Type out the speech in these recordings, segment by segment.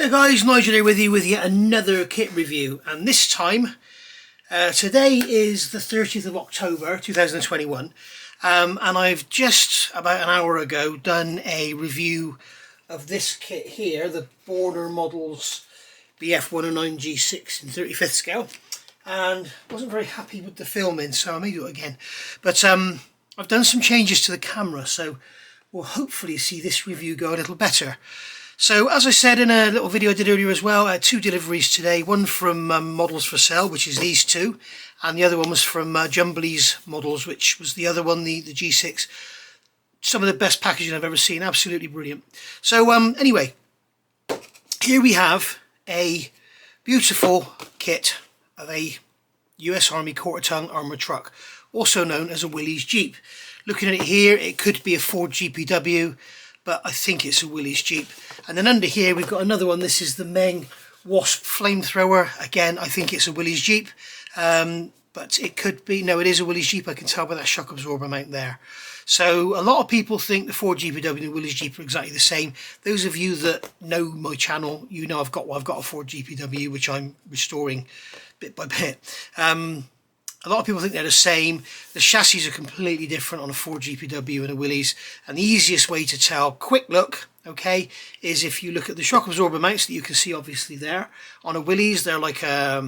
Hey guys, Nigel here with you with yet another kit review, and this time, today is the 30th of October 2021, and I've just about an hour ago done a review of this kit here, the Border Models BF109 G6 in 35th scale, and wasn't very happy with the filming, so I may do it again. But I've done some changes to the camera, so we'll hopefully see this review go a little better. So as I said in a little video I did earlier as well, I had two deliveries today, one from Models for Sale, which is these two, and the other one was from Jumbly's Models, which was the other one, the G6. Some of the best packaging I've ever seen, absolutely brilliant. So anyway, here we have a beautiful kit of a US Army quarter-ton armoured truck, also known as a Willys Jeep. Looking at it here, it could be a Ford GPW, but I think it's a Willys Jeep. And then under here we've got another one. This is the Meng Wasp flamethrower. Again, I think it's a Willys Jeep, but it could be, no, it is a Willys Jeep. I can tell by that shock absorber mount there. So a lot of people think the Ford GPW and the Willys Jeep are exactly the same. Those of you that know my channel, you know I've got a Ford GPW which I'm restoring bit by bit. A lot of people think they're the same. The chassis are completely different on a Ford GPW and a Willys. And the easiest way to tell, quick look, okay, is if you look at the shock absorber mounts that you can see obviously there. On a Willys, they're like a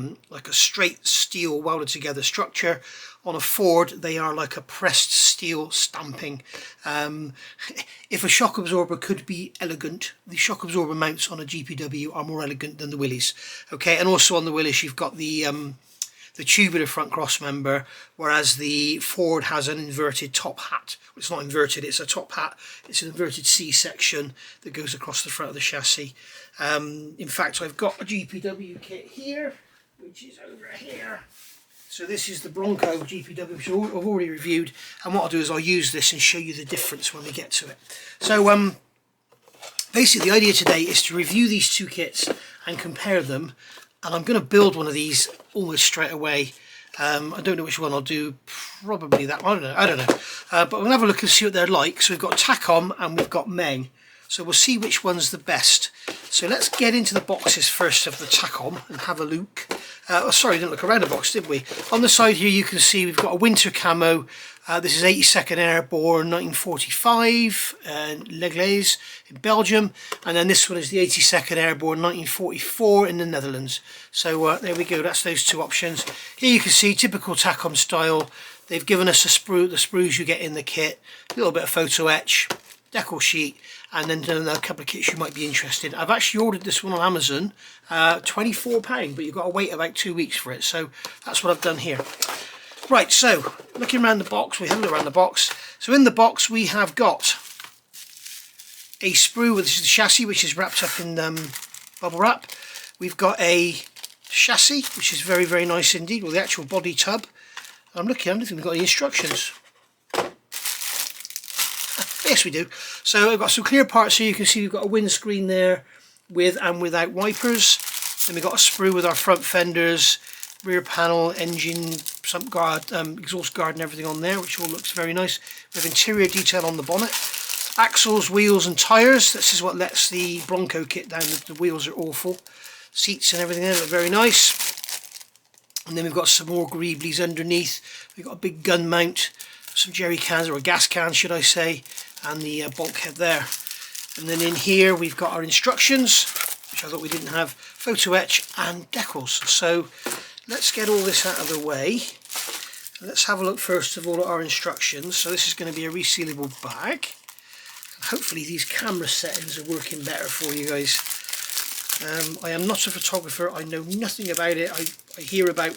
straight steel welded together structure. On a Ford, they are like a pressed steel stamping. If a shock absorber could be elegant, the shock absorber mounts on a GPW are more elegant than the Willys. Okay, and also on the Willys, you've got the tubular front cross member, whereas the Ford has an inverted top hat. Well, it's not inverted, it's a top hat. It's an inverted C-section that goes across the front of the chassis. In fact, I've got a GPW kit here, which is over here. So this is the Bronco GPW, which I've already reviewed, and what I'll do is I'll use this and show you the difference when we get to it. So basically the idea today is to review these two kits and compare them. And I'm going to build one of these almost straight away. I don't know which one I'll do, probably that one, I don't know. But we'll have a look and see what they're like. So we've got Tacom and we've got Meng. So we'll see which one's the best. So let's get into the boxes first of the Tacom and have a look. Sorry, we didn't look around the box, did we? On the side here you can see we've got a winter camo. This is 82nd Airborne 1945, L'Église in Belgium, and then this one is the 82nd Airborne 1944 in the Netherlands. So there we go, that's those two options. Here you can see typical Tacom style. They've given us the sprues you get in the kit, a little bit of photo etch, decal sheet, and then a couple of kits you might be interested in. I've actually ordered this one on Amazon, £24, but you've got to wait about 2 weeks for it, so that's what I've done here. Right, so looking around the box, we have a look around the box. So in the box we have got a sprue with the chassis, which is wrapped up in bubble wrap. We've got a chassis, which is very, very nice indeed, with the actual body tub. I'm looking, I don't think we've got any instructions. Yes, we do. So I've got some clear parts here. You can see we've got a windscreen there with and without wipers. Then we've got a sprue with our front fenders, rear panel, engine, some guard, exhaust guard and everything on there, which all looks very nice. We have interior detail on the bonnet. Axles, wheels and tyres. This is what lets the Bronco kit down. The wheels are awful. Seats and everything there look very nice. And then we've got some more greeblies underneath. We've got a big gun mount, some jerry cans, or a gas can should I say, and the bulkhead there. And then in here we've got our instructions, which I thought we didn't have, photo etch and decals. So let's get all this out of the way. Let's have a look first of all at our instructions. So this is going to be a resealable bag. Hopefully these camera settings are working better for you guys. I am not a photographer, I know nothing about it. I hear about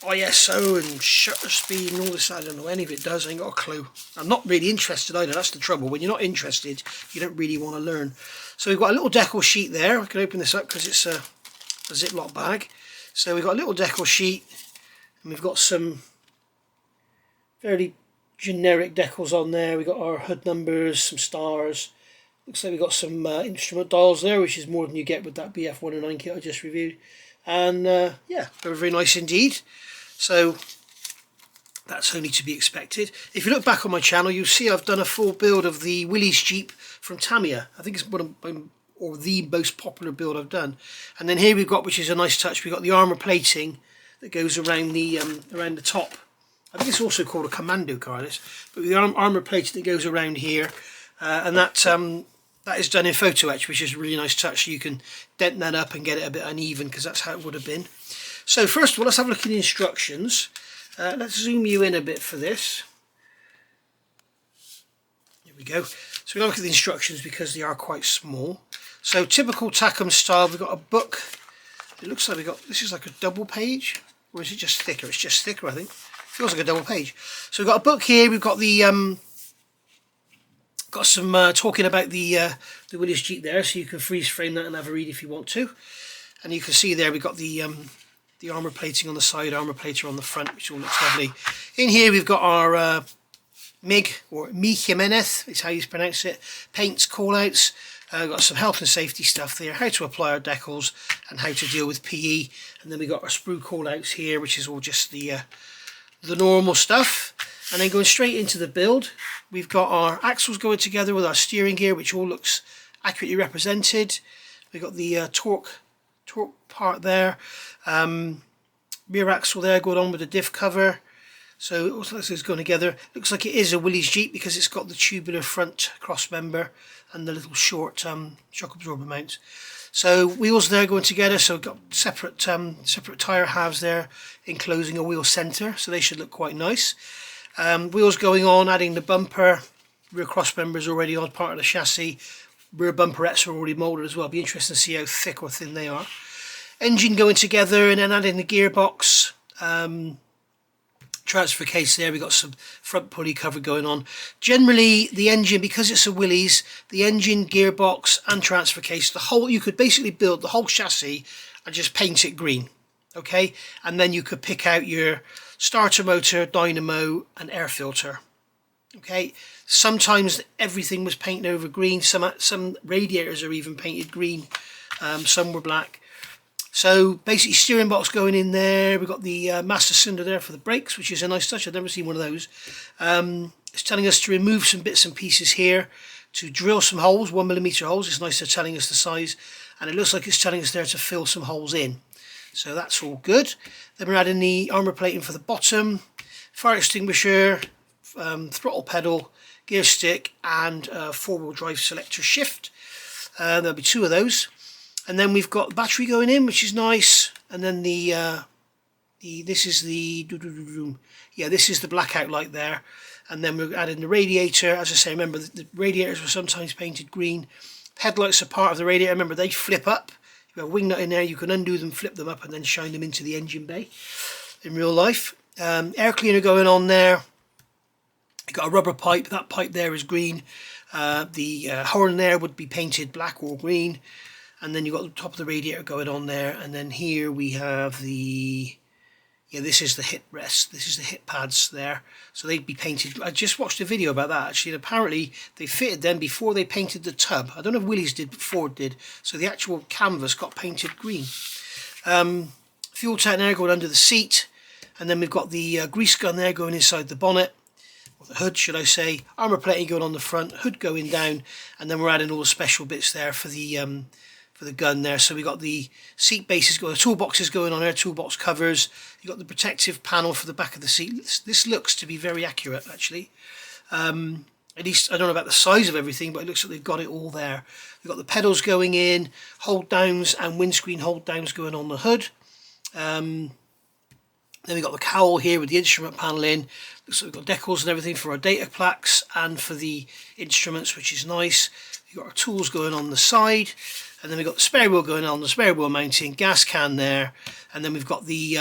ISO and shutter speed and all this, I don't know any of it does, I ain't got a clue. I'm not really interested either, that's the trouble. When you're not interested, you don't really want to learn. So we've got a little decal sheet there. I can open this up because it's a Ziploc bag. So we've got a little decal sheet, and we've got some fairly generic decals on there. We've got our hood numbers, some stars. Looks like we've got some instrument dials there, which is more than you get with that BF109 kit I just reviewed. And yeah, they're very nice indeed. So that's only to be expected. If you look back on my channel, you'll see I've done a full build of the Willys Jeep from Tamiya. I think it's one of my or the most popular build I've done. And then here we've got, which is a nice touch, we've got the armour plating that goes around the top. I think it's also called a commando car, this, but the armour plating that goes around here, and that is done in photo etch, which is a really nice touch. You can dent that up and get it a bit uneven, because that's how it would have been. So first of all, let's have a look at the instructions. Let's zoom you in a bit for this. Here we go. So we're going to look at the instructions because they are quite small. So typical Tacom style, we've got a book. It looks like this is like a double page, or is it just thicker? It's just thicker, I think. Feels like a double page. So we've got a book here. We've got the got some talking about the Willys Jeep there, so you can freeze frame that and have a read if you want to. And you can see there we've got the armour plating on the side, armour plater on the front, which all looks lovely. In here we've got our Meng, or Mi Jimenez, is how you pronounce it, paints, callouts. Got some health and safety stuff there, how to apply our decals and how to deal with PE. And then we've got our sprue callouts here, which is all just the normal stuff. And then going straight into the build, we've got our axles going together with our steering gear, which all looks accurately represented. We've got the torque part there, rear axle there going on with the diff cover. So it also looks like it's going together. Looks like it is a Willys Jeep because it's got the tubular front cross member and the little short shock absorber mount. So wheels there going together, so we've got separate tyre halves there enclosing a wheel centre, so they should look quite nice. Wheels going on, adding the bumper, rear cross member is already on part of the chassis, rear bumperettes are already moulded as well. Be interesting to see how thick or thin they are. Engine going together, and then adding the gearbox, transfer case there. We've got some front pulley cover going on. Generally the engine, because it's a Willys, the engine, gearbox and transfer case, the whole, you could basically build the whole chassis and just paint it green, okay, and then you could pick out your starter motor, dynamo and air filter. Okay, sometimes everything was painted over green, some radiators are even painted green, some were black. So basically steering box going in there. We've got the master cylinder there for the brakes, which is a nice touch. I've never seen one of those. It's telling us to remove some bits and pieces here, to drill some holes, 1mm holes. It's nice they're telling us the size, and it looks like it's telling us there to fill some holes in. So that's all good. Then we're adding the armour plating for the bottom, fire extinguisher, throttle pedal, gear stick and four-wheel drive selector shift. There'll be two of those. And then we've got battery going in, which is nice. And then this is the blackout light there. And then we're adding the radiator. As I say, remember the radiators were sometimes painted green. Headlights are part of the radiator. Remember, they flip up. You have a wing nut in there. You can undo them, flip them up, and then shine them into the engine bay in real life. Air cleaner going on there. You've got a rubber pipe. That pipe there is green. The horn there would be painted black or green. And then you've got the top of the radiator going on there. And then here we have the, this is the hip rest. This is the hip pads there. So they'd be painted. I just watched a video about that actually. And apparently they fitted them before they painted the tub. I don't know if Willys did, but Ford did. So the actual canvas got painted green. Fuel tank there going under the seat. And then we've got the grease gun there going inside the bonnet. Or the hood, should I say. Armour plating going on the front. Hood going down. And then we're adding all the special bits there for the gun there. So we got the seat bases going, the toolboxes going on there, toolbox covers. You got the protective panel for the back of the seat. This looks to be very accurate actually. At least I don't know about the size of everything, but it looks like they've got it all there. We've got the pedals going in, hold downs and windscreen hold downs going on the hood. Then we've got the cowl here with the instrument panel in. Looks like we've got decals and everything for our data plaques and for the instruments, which is nice. We've got our tools going on the side. And then we've got the spare wheel going on, the spare wheel mounting, gas can there. And then we've got the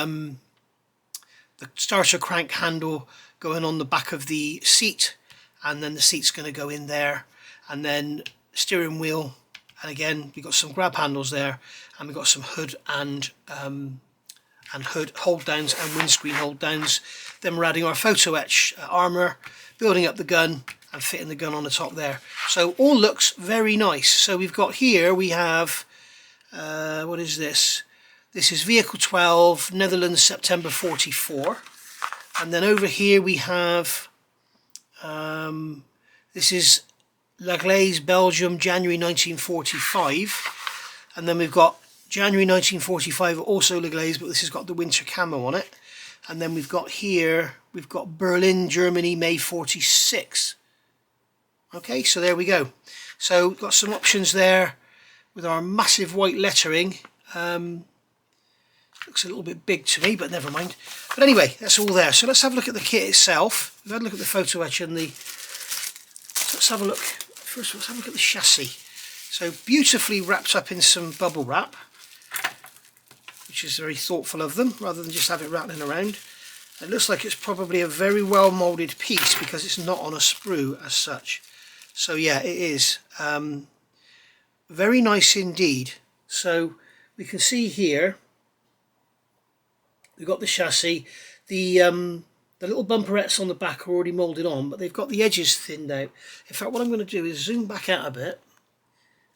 starter crank handle going on the back of the seat. And then the seat's going to go in there. And then steering wheel. And again, we've got some grab handles there. And we've got some hood and hood hold downs and windscreen hold downs. Then we're adding our photo etch armour, building up the gun and fitting the gun on the top there. So all looks very nice. So we've got here, we have, what is this? This is vehicle 12, Netherlands, September 44. And then over here we have, this is La Glaze, Belgium, January 1945. And then we've got January 1945, also La Glaze, but this has got the winter camo on it. And then we've got here, we've got Berlin, Germany, May 46. Okay, so there we go. So we've got some options there with our massive white lettering. Looks a little bit big to me, but never mind. But anyway, that's all there. So let's have a look at the kit itself. We've had a look at the photo etch and the... So let's have a look. First, let's have a look at the chassis. So beautifully wrapped up in some bubble wrap, which is very thoughtful of them, rather than just have it rattling around. It looks like it's probably a very well moulded piece because it's not on a sprue as such. So yeah, it is. Very nice indeed. So we can see here, we've got the chassis. The little bumperettes on the back are already moulded on, but they've got the edges thinned out. In fact, what I'm going to do is zoom back out a bit,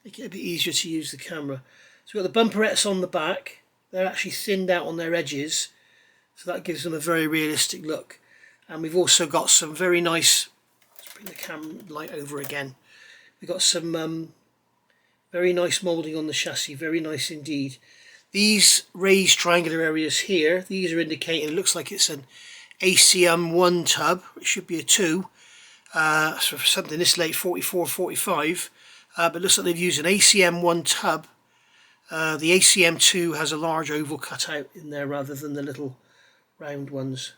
make it a bit easier to use the camera. So we've got the bumperettes on the back. They're actually thinned out on their edges, so that gives them a very realistic look. And we've also got some very nice, let's bring the camera light over again. We've got some very nice moulding on the chassis, very nice indeed. These raised triangular areas here, these are indicating, it looks like it's an ACM 1 tub, it should be a 2, so for something this late, 44, 45, but it looks like they've used an ACM 1 tub. The ACM 2 has a large oval cutout in there rather than the little round ones.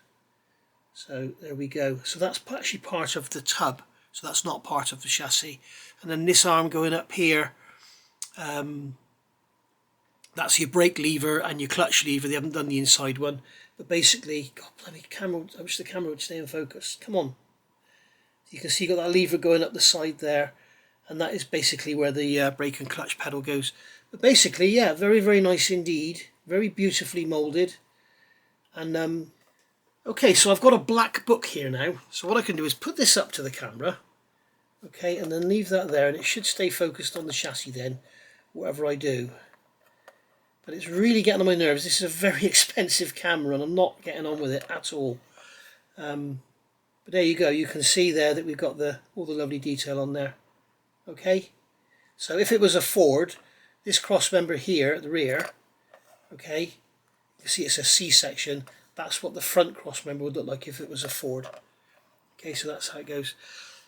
So there we go. So that's actually part of the tub, so that's not part of the chassis. And then this arm going up here, that's your brake lever and your clutch lever. They haven't done the inside one, but basically, God bloody camera, I wish the camera would stay in focus. Come on. You can see you got that lever going up the side there, and that is basically where the brake and clutch pedal goes. But basically, yeah, very, very nice indeed. Very beautifully moulded. And okay, so I've got a black book here now. So what I can do is put this up to the camera, okay, and then leave that there, and it should stay focused on the chassis then, whatever I do. But it's really getting on my nerves. This is a very expensive camera and I'm not getting on with it at all. But there you go. You can see there that we've got all the lovely detail on there. Okay. So if it was a Ford, this cross member here at the rear, okay, you can see it's a C-section. That's what the front cross member would look like if it was a Ford. Okay, so that's how it goes.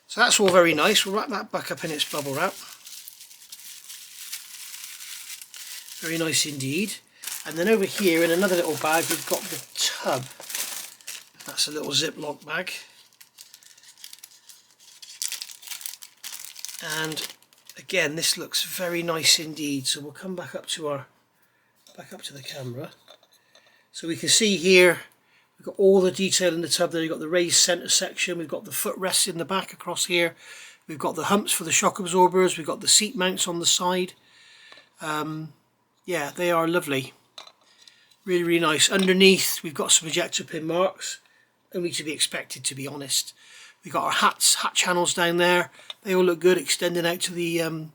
So that's all very nice. We'll wrap that back up in its bubble wrap. Very nice indeed. And then over here in another little bag we've got the tub. That's a little Ziploc bag. And again, this looks very nice indeed. So we'll come back up to the camera. So we can see here we've got all the detail in the tub there. You've got the raised centre section, we've got the footrests in the back across here, we've got the humps for the shock absorbers, we've got the seat mounts on the side. Yeah, they are lovely. Really, really nice. Underneath, we've got some ejector pin marks. Only to be expected, to be honest. We've got our hat channels down there. They all look good, extending out to the little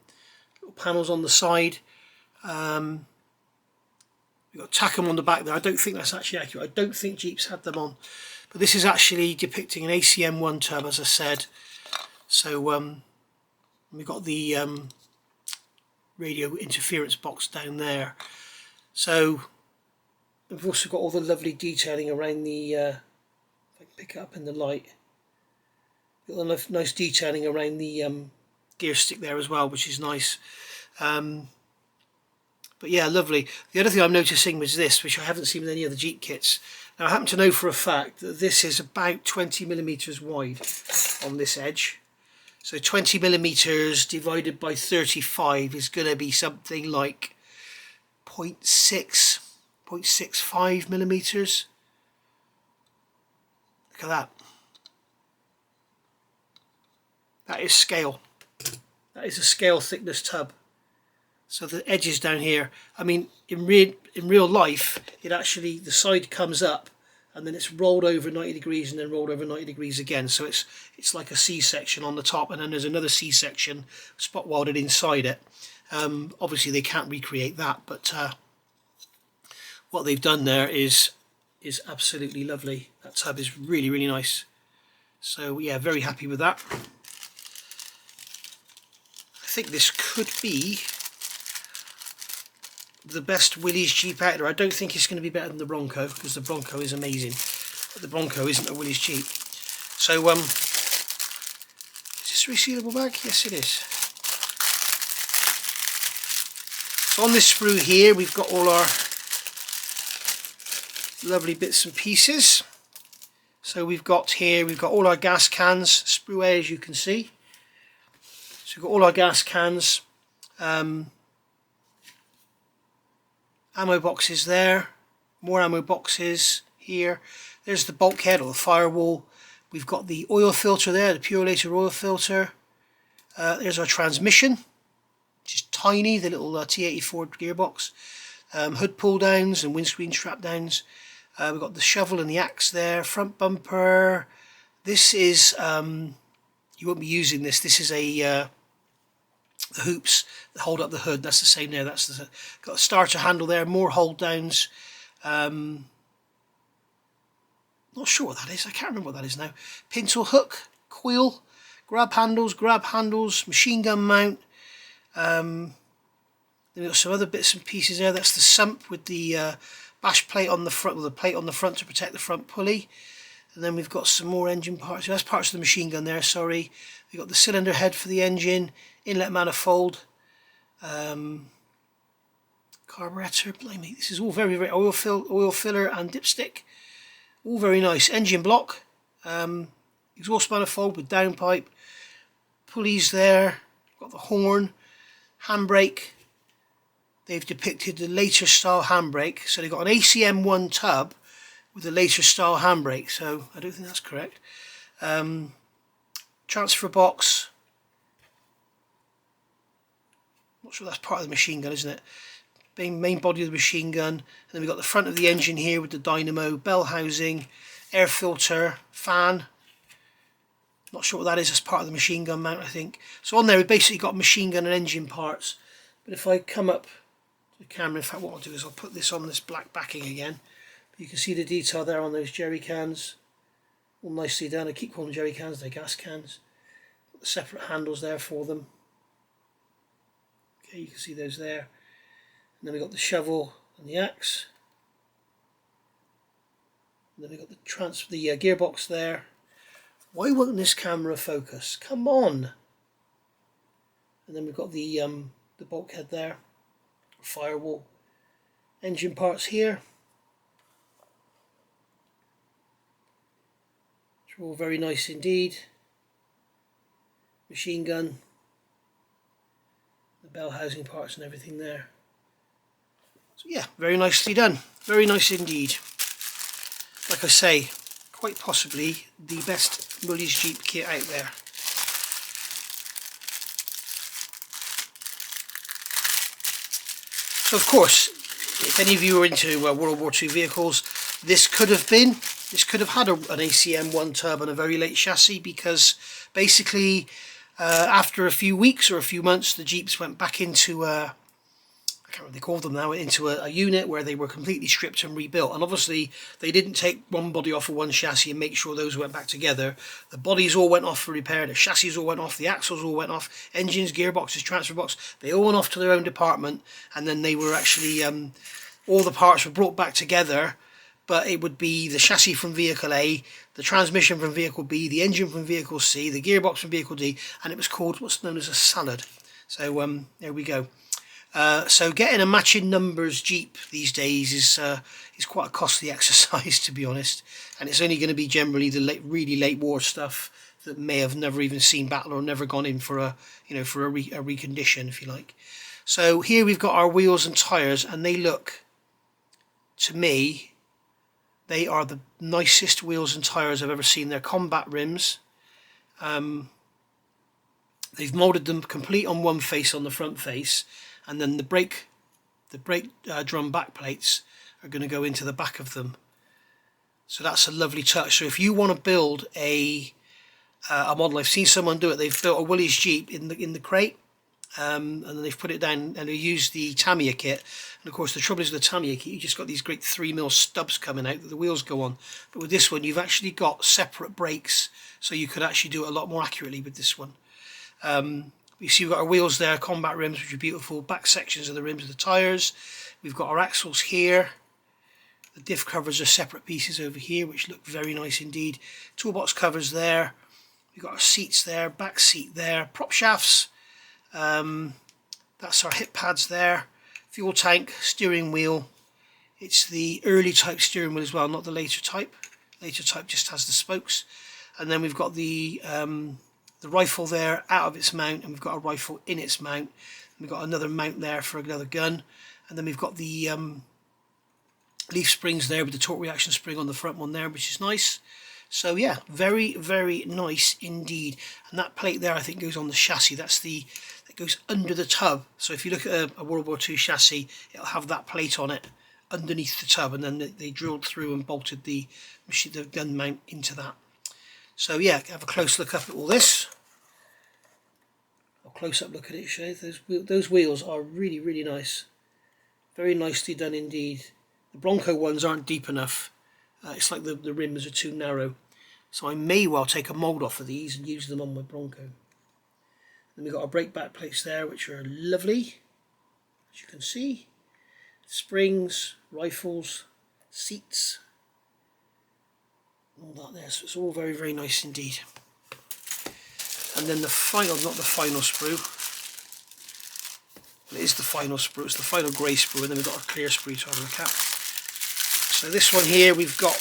panels on the side. We've got Tacom on the back there. I don't think that's actually accurate. I don't think Jeeps had them on. But this is actually depicting an ACM 1 tub, as I said. So we've got the radio interference box down there. So we've also got all the lovely detailing around the if I can pick it up in the light, got the nice detailing around the gear stick there as well, which is nice. But yeah, lovely. The other thing I'm noticing was this, which I haven't seen with any other Jeep kits. Now I happen to know for a fact that this is about 20mm wide on this edge. So 20mm divided by 35 is going to be something like 0.65mm. Look at that. That is scale. That is a scale thickness tub. So the edges down here, I mean, in real life, it actually, the side comes up and then it's rolled over 90 degrees and then rolled over 90 degrees again. So it's like a C-section on the top, and then there's another C-section spot welded inside it. Obviously they can't recreate that, but what they've done there is absolutely lovely. That tub is really, really nice. So yeah, very happy with that. think this could be the best Willys Jeep out there. I don't think it's going to be better than the Bronco, because the Bronco is amazing, but the Bronco isn't a Willys Jeep. So is this a resealable bag? Yes, it is. So on this sprue here we've got all our lovely bits and pieces. So we've got all our gas cans, sprue A, as you can see. So we've got all our gas cans, ammo boxes there, more ammo boxes here. There's the bulkhead or the firewall. We've got the oil filter there, the Purelator oil filter. There's our transmission, which is tiny, the little T84 gearbox. Hood pull downs and windscreen strap downs. We've got the shovel and the axe there, front bumper. This is, you won't be using this, this is the hoops that hold up the hood. That's the same there. That's got a starter handle there, more hold downs. Not sure what that is, I can't remember what that is now. Pintle hook, quill, grab handles, machine gun mount. Then we've got some other bits and pieces there. That's the sump with the bash plate on the front, with a plate on the front to protect the front pulley. And then we've got some more engine parts. That's parts of the machine gun there, sorry. We've got the cylinder head for the engine, inlet manifold, carburetor, blimey, this is all very, very oil filler and dipstick. All very nice. Engine block, exhaust manifold with downpipe, pulleys there, got the horn, handbrake. They've depicted the later style handbrake, so they've got an ACM1 tub with a later style handbrake, so I don't think that's correct. Transfer box, not sure that's part of the machine gun, isn't it? Main body of the machine gun, and then we've got the front of the engine here with the dynamo, bell housing, air filter, fan. Not sure what that is, as part of the machine gun mount, I think. So on there we've basically got machine gun and engine parts. But if I come up to the camera, in fact what I'll do is I'll put this on this black backing again. You can see the detail there on those jerry cans, all nicely done. I keep calling them jerry cans, they're gas cans. Got the separate handles there for them. Okay, you can see those there. And then we've got the shovel and the axe. And then we've got the gearbox there. Why won't this camera focus? Come on! And then we've got the bulkhead there, firewall, engine parts here. Which are all very nice indeed. Machine gun, the bell housing parts and everything there. So yeah, very nicely done. Very nice indeed. Like I say, quite possibly the best Willys Jeep kit out there. So of course, if any of you are into World War II vehicles, this could have had an ACM1 tub and a very late chassis, because basically after a few weeks or a few months the Jeeps went back into I can't remember what they called them now, into a unit where they were completely stripped and rebuilt. And obviously they didn't take one body off of one chassis and make sure those went back together. The bodies all went off for repair, the chassis all went off, the axles all went off, engines, gearboxes, transfer box, they all went off to their own department, and then they were actually all the parts were brought back together. But it would be the chassis from vehicle A, the transmission from vehicle B, the engine from vehicle C, the gearbox from vehicle D, and it was called what's known as a salad. So there we go. So getting a matching numbers Jeep these days is quite a costly exercise, to be honest, and it's only going to be generally the really late war stuff that may have never even seen battle or never gone in for a recondition, if you like. So here we've got our wheels and tyres, and they look, to me, they are the nicest wheels and tyres I've ever seen. They're combat rims. They've moulded them complete on one face, on the front face, and then the brake drum back plates are going to go into the back of them. So that's a lovely touch. So if you want to build a model, I've seen someone do it. They've built a Willys Jeep in the crate, and then they've put it down and they use the Tamiya kit. And of course the trouble is with the Tamiya kit, you just got these great 3mm stubs coming out that the wheels go on. But with this one you've actually got separate brakes, so you could actually do it a lot more accurately with this one. You see we've got our wheels there, combat rims, which are beautiful. Back sections of the rims of the tyres. We've got our axles here. The diff covers are separate pieces over here, which look very nice indeed. Toolbox covers there. We've got our seats there, back seat there, prop shafts. That's our hip pads there. Fuel tank, steering wheel. It's the early type steering wheel as well, not the later type. Later type just has the spokes. And then we've got the rifle there out of its mount, and we've got a rifle in its mount. And we've got another mount there for another gun. And then we've got the leaf springs there with the torque reaction spring on the front one there, which is nice. So yeah, very, very nice indeed. And that plate there I think goes on the chassis. That goes under the tub. So if you look at a World War II chassis, it'll have that plate on it underneath the tub, and then they drilled through and bolted the gun mount into that. So yeah, have a close look up at all this. A close up look at it, show those wheels are really, really nice. Very nicely done indeed. The Bronco ones aren't deep enough. It's like the rims are too narrow. So I may well take a mould off of these and use them on my Bronco. Then we've got our brake back plates there, which are lovely, as you can see. Springs, rifles, seats, all that there. So it's all very, very nice indeed. And then the final, not the final sprue, it is the final sprue, it's the final grey sprue, and then we've got a clear sprue to have a look at. So this one here, we've got,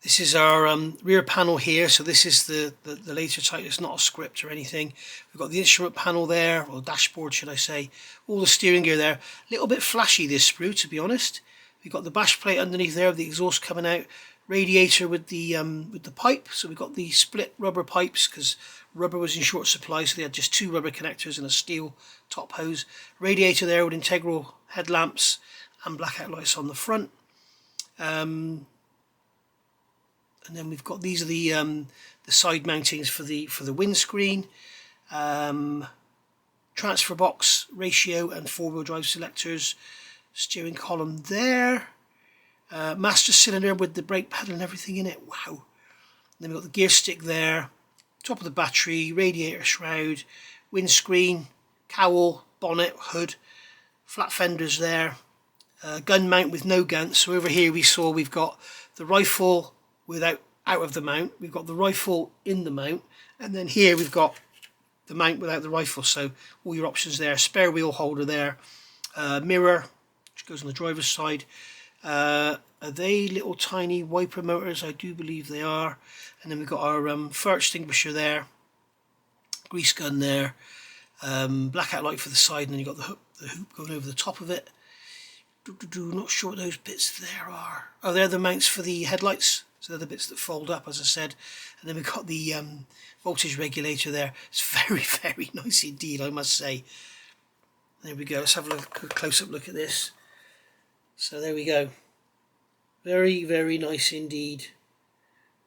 this is our rear panel here. So this is the later type. It's not a script or anything. We've got the instrument panel there, or dashboard should I say. All the steering gear there. A little bit flashy this sprue, to be honest. We've got the bash plate underneath there with the exhaust coming out. Radiator with the pipe. So we've got the split rubber pipes because rubber was in short supply, so they had just 2 rubber connectors and a steel top hose. Radiator there with integral headlamps and blackout lights on the front. And then we've got, these are the side mountings for the windscreen, transfer box, ratio and 4-wheel drive selectors, steering column there, master cylinder with the brake pedal and everything in it. Wow! And then we've got the gear stick there, top of the battery, radiator shroud, windscreen, cowl, bonnet, hood, flat fenders there, gun mount with no gun. So over here we've got the rifle out of the mount, we've got the rifle in the mount, and then here we've got the mount without the rifle. So all your options there. Spare wheel holder there, mirror which goes on the driver's side. Are they little tiny wiper motors? I do believe they are. And then we've got our fire extinguisher there, grease gun there, blackout light for the side, and then you've got the hoop going over the top of it. Not sure what those bits there are. Oh, they're the mounts for the headlights. So they're the bits that fold up, as I said. And then we've got the voltage regulator there. It's very, very nice indeed, I must say. There we go. Let's have a close-up look at this. So there we go. Very, very nice indeed.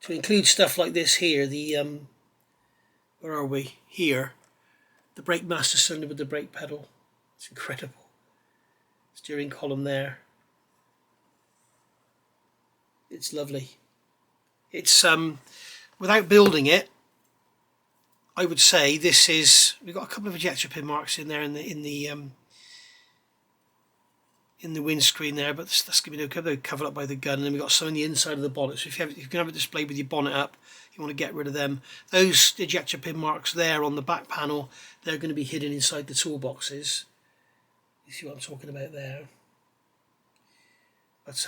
To include stuff like this here, the where are we? Here. The brake master cylinder with the brake pedal. It's incredible. Steering column there. It's lovely. It's without building it, I would say this is, we've got a couple of ejector pin marks in there in the windscreen there, but that's going to be covered up by the gun. And then we've got some in the inside of the bonnet. So if you can have it displayed with your bonnet up, you want to get rid of them. Those ejector pin marks there on the back panel, they're going to be hidden inside the toolboxes. You see what I'm talking about there. But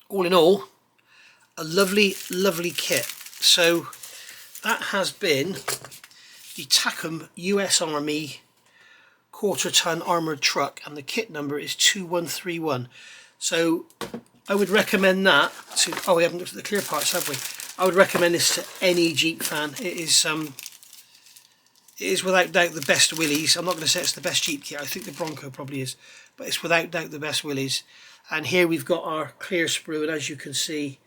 all in all, a lovely, lovely kit. So that has been the Tacom US Army quarter-ton armoured truck, and the kit number is 2131. So I would recommend that to, oh, we haven't looked at the clear parts, have we? I would recommend this to any Jeep fan. It is without doubt the best Willys. I'm not going to say it's the best Jeep kit. I think the Bronco probably is, but it's without doubt the best Willys. And here we've got our clear sprue, and as you can see,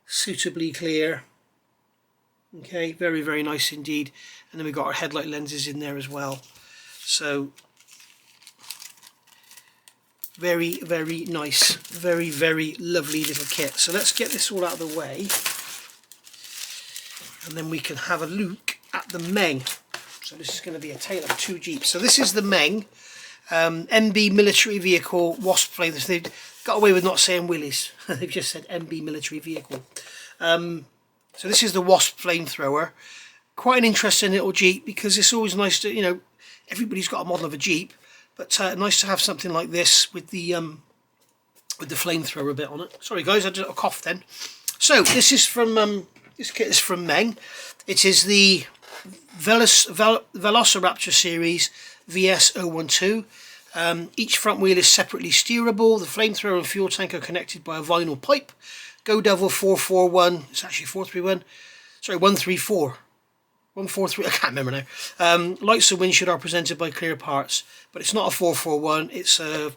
suitably clear. Okay, very, very nice indeed. And then we've got our headlight lenses in there as well. So very, very nice, very, very lovely little kit. So let's get this all out of the way. and then we can have a look at the Meng. So this is going to be a tale of two Jeeps. So this is the Meng MB military vehicle wasp flame. They've got away with not saying Willys. They've just said MB military vehicle. So this is the wasp flamethrower. Quite an interesting little Jeep, because it's always nice to, you know, everybody's got a model of a Jeep, but nice to have something like this with the flamethrower bit on it. Sorry guys, I did a cough then. So this is from this kit is from Meng. It is the Velociraptor series VS012. Each front wheel is separately steerable. The flamethrower and fuel tank are connected by a vinyl pipe. Go Devil 441. It's actually 431. Sorry, 134. 143. I can't remember now. Lights and windshield are presented by clear parts, but it's not a 441. It's a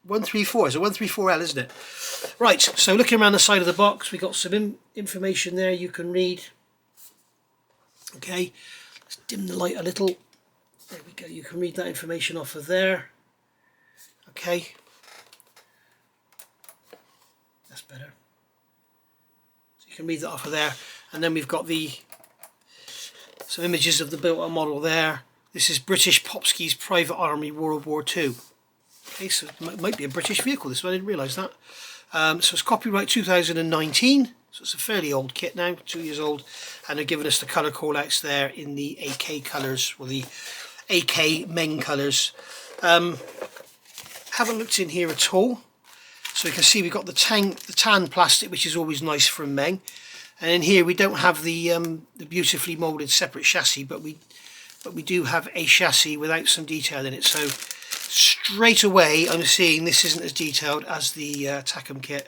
134. It's a 134L, isn't it? Right. So looking around the side of the box, we got some information there you can read. Okay. Let's dim the light a little. There we go. You can read that information off of there. Okay. That's better. So you can read that off of there, and then we've got some images of the built-up model there. This is British Popski's Private Army World War II. Okay, so it might be a British vehicle, this one, I didn't realise that. So it's copyright 2019, so it's a fairly old kit now, 2 years old, and they're giving us the colour call-outs there in the AK colours, or the AK Meng colours. Haven't looked in here at all, so you can see we've got the tan plastic, which is always nice from Meng. And in here we don't have the beautifully moulded separate chassis, but we do have a chassis without some detail in it. So straight away I'm seeing this isn't as detailed as the Tacom kit.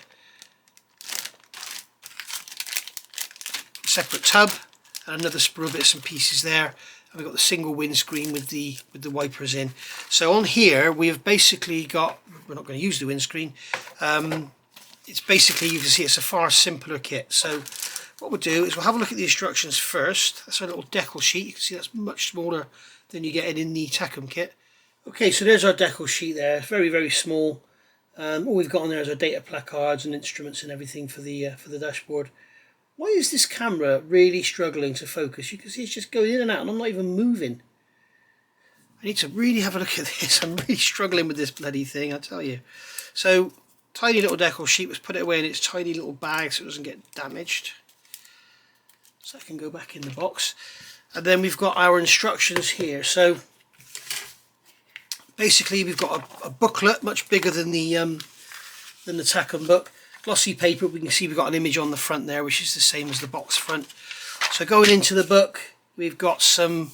Separate tub and another sprue bits and pieces there. And we've got the single windscreen with the wipers in. So on here we've basically got, we're not going to use the windscreen. It's basically, you can see it's a far simpler kit. So what we'll do is we'll have a look at the instructions first. That's a little decal sheet. You can see that's much smaller than you get in the Tacom kit. Okay, so there's our decal sheet there. It's very, very small. All we've got on there is our data placards and instruments and everything for the dashboard. Why is this camera really struggling to focus? You can see it's just going in and out and I'm not even moving. I need to really have a look at this. I'm really struggling with this bloody thing, I tell you. So, tiny little decal sheet. Let's put it away in its tiny little bag so it doesn't get damaged. So that can go back in the box. And then we've got our instructions here. So basically we've got a booklet much bigger than the Tacom book. Glossy paper. We can see we've got an image on the front there, which is the same as the box front. So going into the book, we've got some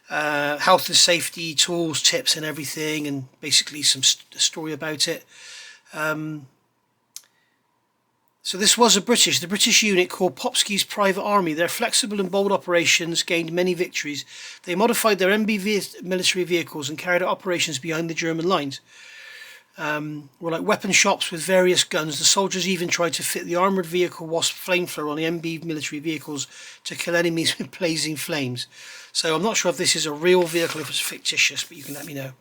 health and safety tools, tips and everything, and basically some story about it. So this was the British unit called Popski's Private Army. Their flexible and bold operations gained many victories. They modified their MB military vehicles and carried out operations behind the German lines. Were like weapon shops with various guns. The soldiers even tried to fit the armoured vehicle wasp flamethrower on the MB military vehicles to kill enemies with blazing flames. So I'm not sure if this is a real vehicle, if it's fictitious, but you can let me know.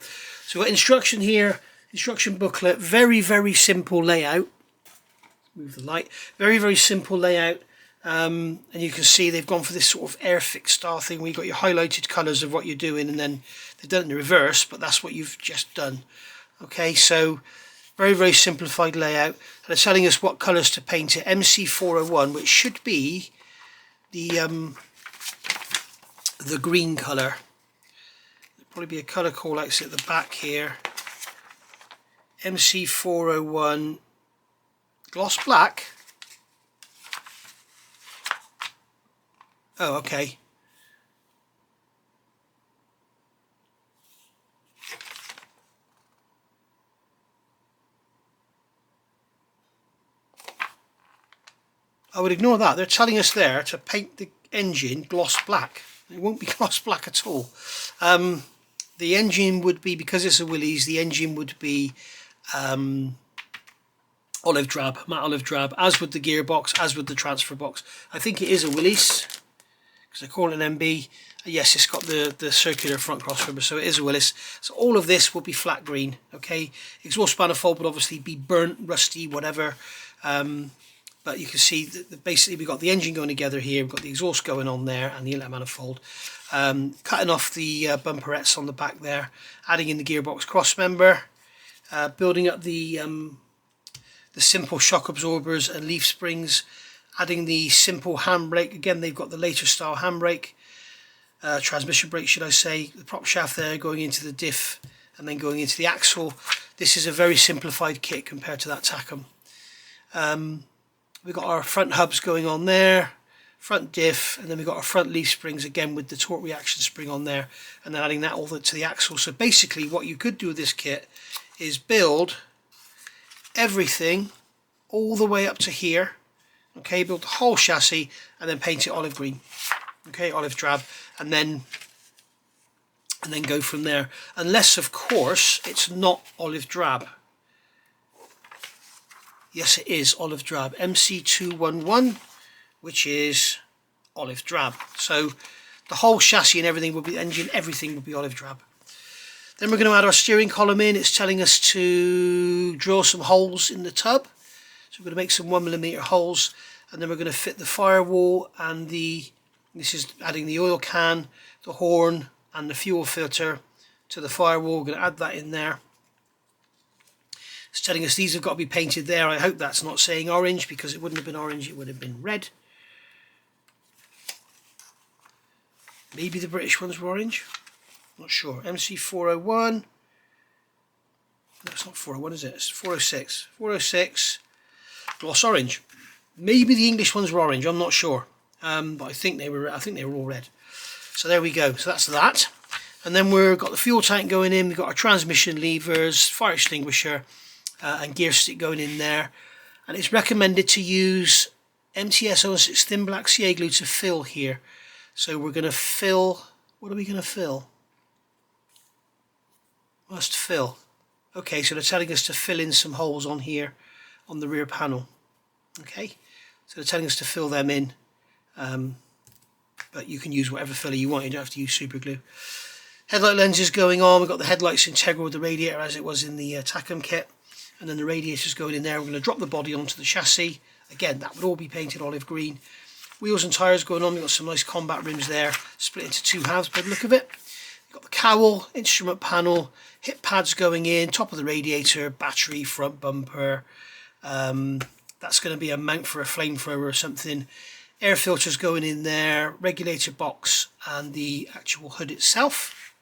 So we've got instruction here, instruction booklet, very, very simple layout. Move the light. Very, very simple layout. And you can see they've gone for this sort of airfix style thing where you've got your highlighted colours of what you're doing, and then they've done it in the reverse, but that's what you've just done. Okay, so very, very simplified layout. And they're telling us what colours to paint it. MC401, which should be the green colour. There'll probably be a colour call out at the back here. MC401 gloss black. Oh, okay. I would ignore that. They're telling us there to paint the engine gloss black. It won't be gloss black at all. The engine would be, because it's a Willys, the engine would be olive drab, matte olive drab, as would the gearbox, as would the transfer box. I think it is a Willys, because I call it an MB. Yes, it's got the circular front crossover, so it is a Willys. So all of this will be flat green, okay? Exhaust manifold would obviously be burnt, rusty, whatever. but you can see that basically we've got the engine going together here, we've got the exhaust going on there and the inlet manifold. Cutting off the bumperettes on the back there, adding in the gearbox cross member, building up the simple shock absorbers and leaf springs, adding the simple handbrake. Again, they've got the later style handbrake, transmission brake should I say, the prop shaft there going into the diff and then going into the axle. This is a very simplified kit compared to that Tacom. We've got our front hubs going on there, front diff, and then we've got our front leaf springs again with the torque reaction spring on there, and then adding that all to the axle. So basically what you could do with this kit is build everything all the way up to here, okay, build the whole chassis and then paint it olive green, okay, olive drab, and then go from there, unless of course it's not olive drab. Yes, it is olive drab, MC211, which is olive drab. So the whole chassis and everything will be, engine, everything will be olive drab. Then we're going to add our steering column in. It's telling us to drill some holes in the tub. So we're going to make some 1mm holes, and then we're going to fit the firewall and this is adding the oil can, the horn and the fuel filter to the firewall. We're going to add that in there. It's telling us these have got to be painted there. I hope that's not saying orange, because it wouldn't have been orange, it would have been red. Maybe the British ones were orange, not sure. MC401, no, it's not 401, is it? It's 406. 406 gloss orange. Maybe the English ones were orange, I'm not sure, but I think they were all red. So there we go. So that's that. And then we've got the fuel tank going in. We've got our transmission levers, fire extinguisher, and gear stick going in there. And it's recommended to use MTS-06 thin black CA glue to fill here. So we're going to fill. What are we going to fill? Must fill. Okay, so they're telling us to fill in some holes on here on the rear panel. Okay, so they're telling us to fill them in, but you can use whatever filler you want. You don't have to use super glue. Headlight lenses going on. We've got the headlights integral with the radiator as it was in the Tacom kit, and then the radiator's going in there. We're going to drop the body onto the chassis. Again, that would all be painted olive green. Wheels and tyres going on. We've got some nice combat rims there, split into two halves by the look of it. We've got the cowl, instrument panel, hip pads going in, top of the radiator, battery, front bumper. That's going to be a mount for a flamethrower or something. Air filters going in there, regulator box, and the actual hood itself.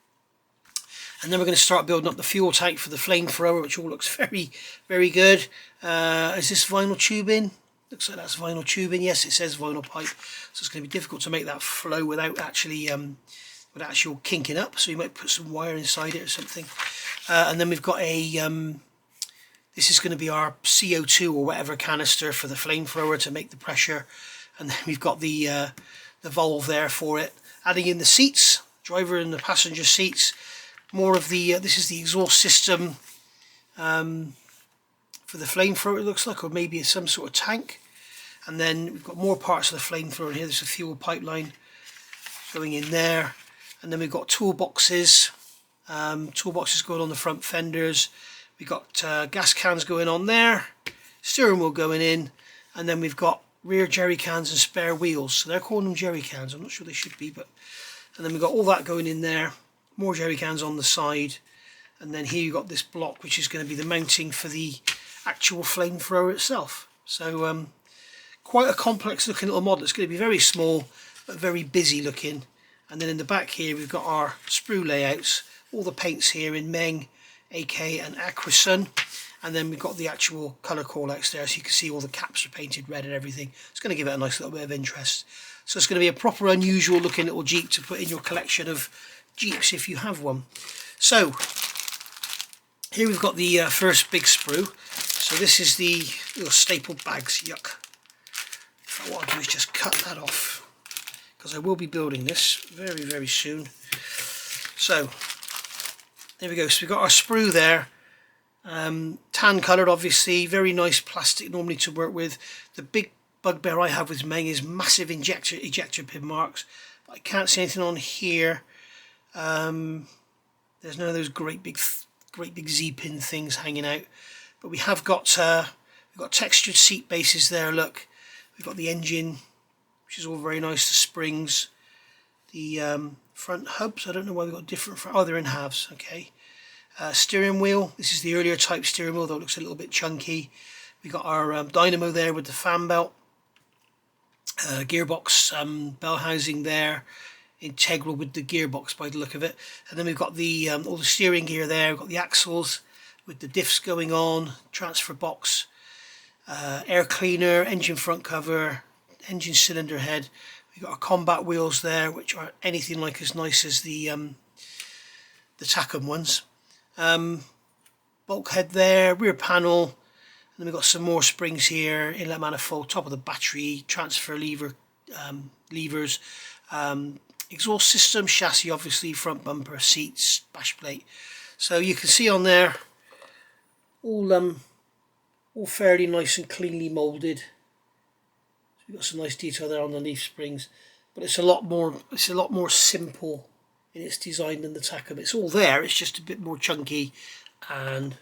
And then we're going to start building up the fuel tank for the flamethrower, which all looks very, very good. Is this vinyl tubing? Looks like that's vinyl tubing. Yes, it says vinyl pipe. So it's going to be difficult to make that flow without actually all kinking up. So you might put some wire inside it or something. And then we've got a this is going to be our CO2 or whatever canister for the flamethrower to make the pressure. And then we've got the valve there for it. Adding in the seats, driver and the passenger seats. More of the this is the exhaust system for the flamethrower, it looks like, or maybe it's some sort of tank. And then we've got more parts of the flamethrower here. There's a fuel pipeline going in there, and then we've got toolboxes, going on the front fenders. We've got gas cans going on there, steering wheel going in, and then we've got rear jerry cans and spare wheels. So they're calling them jerry cans. I'm not sure they should be, but and then we've got all that going in there. More jerry cans on the side, and then here you've got this block which is going to be the mounting for the actual flamethrower itself. So quite a complex looking little model. It's going to be very small but very busy looking. And then in the back here we've got our sprue layouts, all the paints here in Meng, AK and Aquasun, and then we've got the actual colour callouts there, so you can see all the caps are painted red and everything. It's going to give it a nice little bit of interest. So it's going to be a proper unusual looking little Jeep to put in your collection of Jeeps if you have one. So here we've got the first big sprue. So this is the little stapled bags. Yuck. So what I'll do is just cut that off, because I will be building this very, very soon. So there we go. So we've got our sprue there, tan coloured obviously, very nice plastic normally to work with. The big bugbear I have with Meng is massive ejector pin marks, but I can't see anything on here. There's none of those great big Z-pin things hanging out, but we have got we've got textured seat bases there. Look, We've got the engine, which is all very nice, the springs, the front hubs. I don't know why we've got different front, oh, they're in halves, okay. Steering wheel, this is the earlier type steering wheel, though it looks a little bit chunky. We got our dynamo there with the fan belt, gearbox bell housing there, integral with the gearbox by the look of it. And then we've got the all the steering gear there. We've got the axles with the diffs going on, transfer box, air cleaner, engine front cover, engine cylinder head. We've got our combat wheels there, which are anything like as nice as the Tacom ones. Bulkhead there, rear panel, and then we've got some more springs here, inlet manifold, top of the battery, transfer levers, exhaust system, chassis obviously, front bumper, seats, bash plate. So you can see on there all fairly nice and cleanly moulded. So we've got some nice detail there on the leaf springs, but it's a lot more simple in its design than the Tacom. It's all there, it's just a bit more chunky and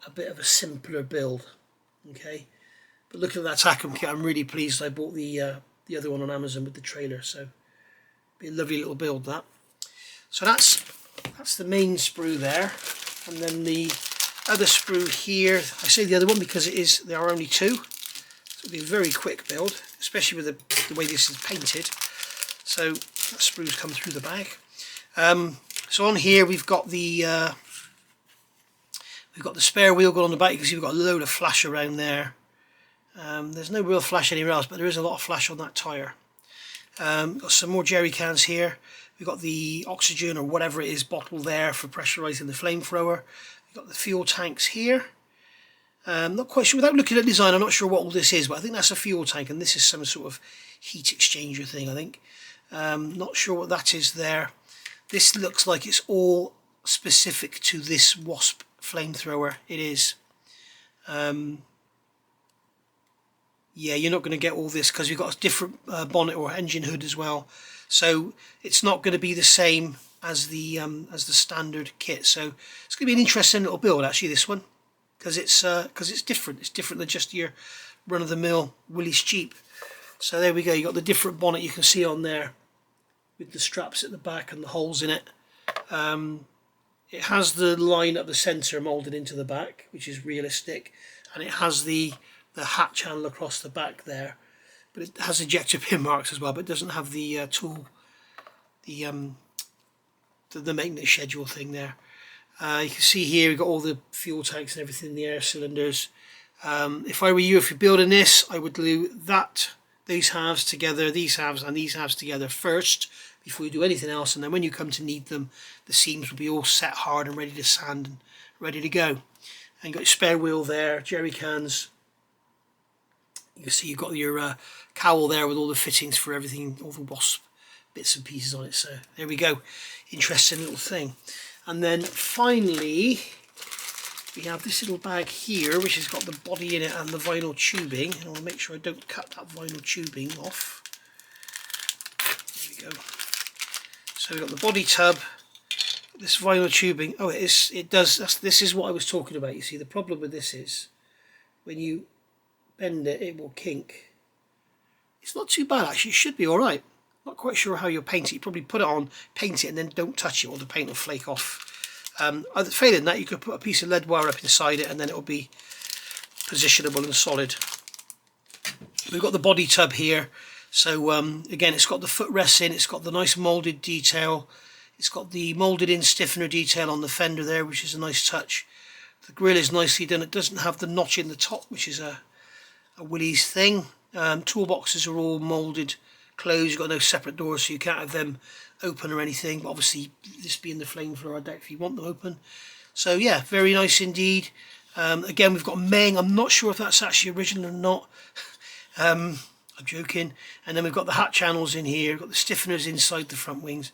a bit of a simpler build. Okay, but looking at that Tacom kit, I'm really pleased I bought the other one on Amazon with the trailer. So be a lovely little build that. So that's the main sprue there, and then the other sprue here. I say the other one because there are only two. So it'll be a very quick build, especially with the way this is painted. So that sprue's come through the bag. So on here we've got the spare wheel going on the back. You can see we've got a load of flash around there. There's no real flash anywhere else, but there is a lot of flash on that tyre. Got some more jerry cans here. We've got the oxygen or whatever it is bottle there for pressurising the flamethrower. We've got the fuel tanks here. Not quite sure, without looking at design, I'm not sure what all this is, but I think that's a fuel tank, and this is some sort of heat exchanger thing, I think. Not sure what that is there. This looks like it's all specific to this Wasp flamethrower. It is. Yeah, you're not going to get all this because you've got a different bonnet or engine hood as well. So it's not going to be the same as the standard kit. So it's going to be an interesting little build, actually, this one, because it's different. It's different than just your run-of-the-mill Willys Jeep. So there we go. You got the different bonnet you can see on there, with the straps at the back and the holes in it. It has the line up the centre moulded into the back, which is realistic, and it has the hat channel across the back there, but it has ejector pin marks as well, but it doesn't have the tool, the maintenance schedule thing there. You can see here we've got all the fuel tanks and everything, the air cylinders. If I were you, if you're building this, I would glue these halves together, these halves and these halves together first before you do anything else, and then when you come to need them, the seams will be all set hard and ready to sand and ready to go. And you've got your spare wheel there, jerry cans. You can see you've got your cowl there with all the fittings for everything, all the Wasp bits and pieces on it. So there we go, interesting little thing. And then finally we have this little bag here, which has got the body in it and the vinyl tubing. And I'll make sure I don't cut that vinyl tubing off. There we go. So we've got the body tub, this vinyl tubing. Oh, this is what I was talking about. You see, the problem with this is when you bend it, it will kink. It's not too bad, actually. It should be alright. Not quite sure how you'll paint it. You probably put it on, paint it, and then don't touch it, or the paint will flake off. Failing that, you could put a piece of lead wire up inside it, and then it will be positionable and solid. We've got the body tub here. So again, it's got the footrest in, it's got the nice moulded detail, it's got the moulded in stiffener detail on the fender there, which is a nice touch. The grille is nicely done. It doesn't have the notch in the top, which is a Willys thing. Toolboxes are all moulded closed. You've got no separate doors, so you can't have them open or anything. But obviously, this being the flamethrower, I doubt if you want them open. So yeah, very nice indeed. Again, we've got Meng. I'm not sure if that's actually original or not. I'm joking. And then we've got the hat channels in here. We've got the stiffeners inside the front wings,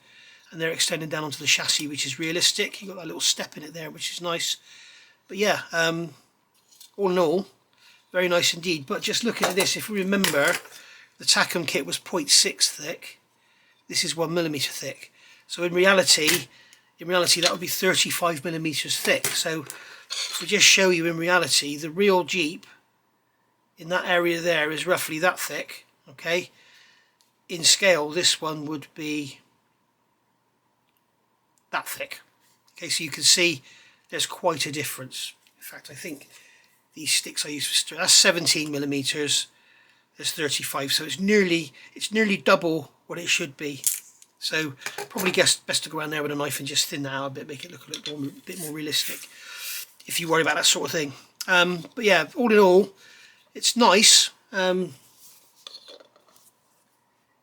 and they're extending down onto the chassis, which is realistic. You've got that little step in it there, which is nice. But yeah, all in all, very nice indeed. But just looking at this, if we remember, the Tacom kit was 0.6 thick. This is 1mm thick. So in reality that would be 35mm thick. So if we just show you in reality, the real Jeep in that area there is roughly that thick. Okay, in scale this one would be that thick. Okay, so you can see there's quite a difference. In fact, I think these sticks I use for that's 17 millimeters. There's 35, so it's nearly double what it should be. So probably best to go around there with a knife and just thin that out a bit, make it look a bit more realistic, if you worry about that sort of thing. But yeah, all in all, it's nice.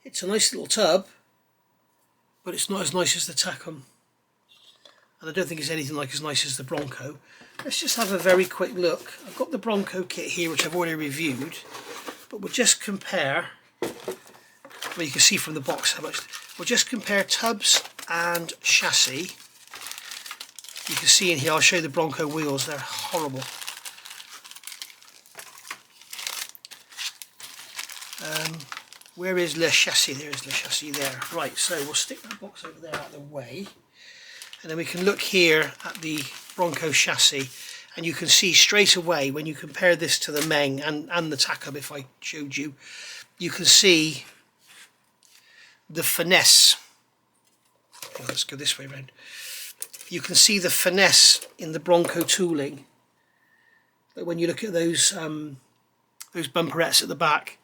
It's a nice little tub, but it's not as nice as the Tacom. And I don't think it's anything like as nice as the Bronco. Let's just have a very quick look. I've got the Bronco kit here, which I've already reviewed, but we'll just compare. Well, you can see from the box how much. We'll just compare tubs and chassis. You can see in here, I'll show you the Bronco wheels, they're horrible. Where is le chassis? There is le chassis there. Right, so we'll stick that box over there out of the way. And then we can look here at the Bronco chassis, and you can see straight away when you compare this to the Meng and the Tacom, if I showed you, you can see the finesse. Oh, let's go this way around. You can see the finesse in the Bronco tooling. But when you look at those bumperettes at the back,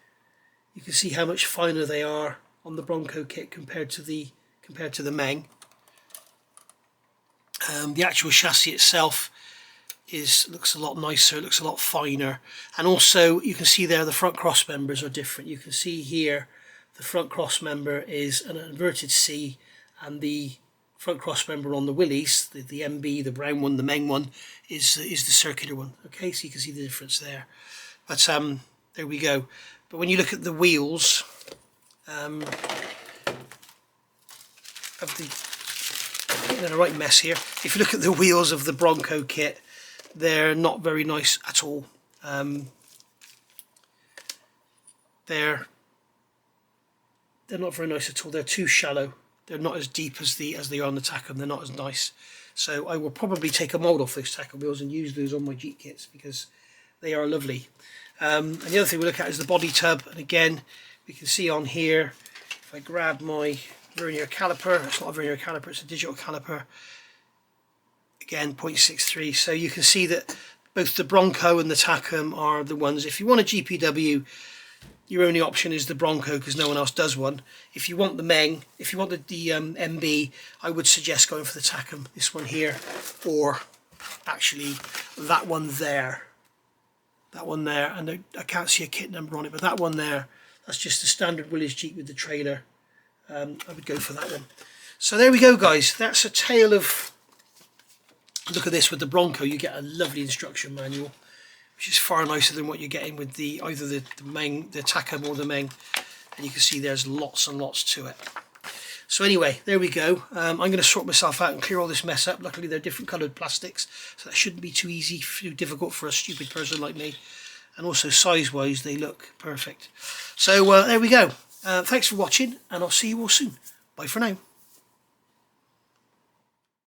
you can see how much finer they are on the Bronco kit compared to the Meng. The actual chassis itself looks a lot nicer, it looks a lot finer, and also you can see there the front cross members are different. You can see here the front cross member is an inverted C, and the front cross member on the Willys, the MB, the brown one, the Meng one, is the circular one. Okay, so you can see the difference there. But there we go. But when you look at the wheels of the, I'm in a right mess here. If you look at the wheels of the Bronco kit, they're not very nice at all. They're not very nice at all. They're too shallow. They're not as deep as they are on the Tacom. They're not as nice. So I will probably take a mould off those Tacom wheels and use those on my Jeep kits because they are lovely. And the other thing we look at is the body tub. And again, we can see on here, if I grab my vernier caliper, it's not a vernier caliper, it's a digital caliper. Again, 0.63. So you can see that both the Bronco and the Tacom are the ones. If you want a GPW, your only option is the Bronco because no one else does one. If you want the Meng, if you want the MB, I would suggest going for the Tacom, this one here, or actually that one there. That one there, and I can't see a kit number on it, but that one there, that's just a standard Willys Jeep with the trailer. I would go for that one. So there we go, guys. That's a tale of, look at this, with the Bronco you get a lovely instruction manual, which is far nicer than what you're getting with either the Meng, the Tacom or the Meng, and you can see there's lots and lots to it. So anyway, there we go. I'm going to sort myself out and clear all this mess up. Luckily they're different coloured plastics, so that shouldn't be too difficult for a stupid person like me. And also size wise they look perfect. So there we go. Thanks for watching, and I'll see you all soon. Bye for now.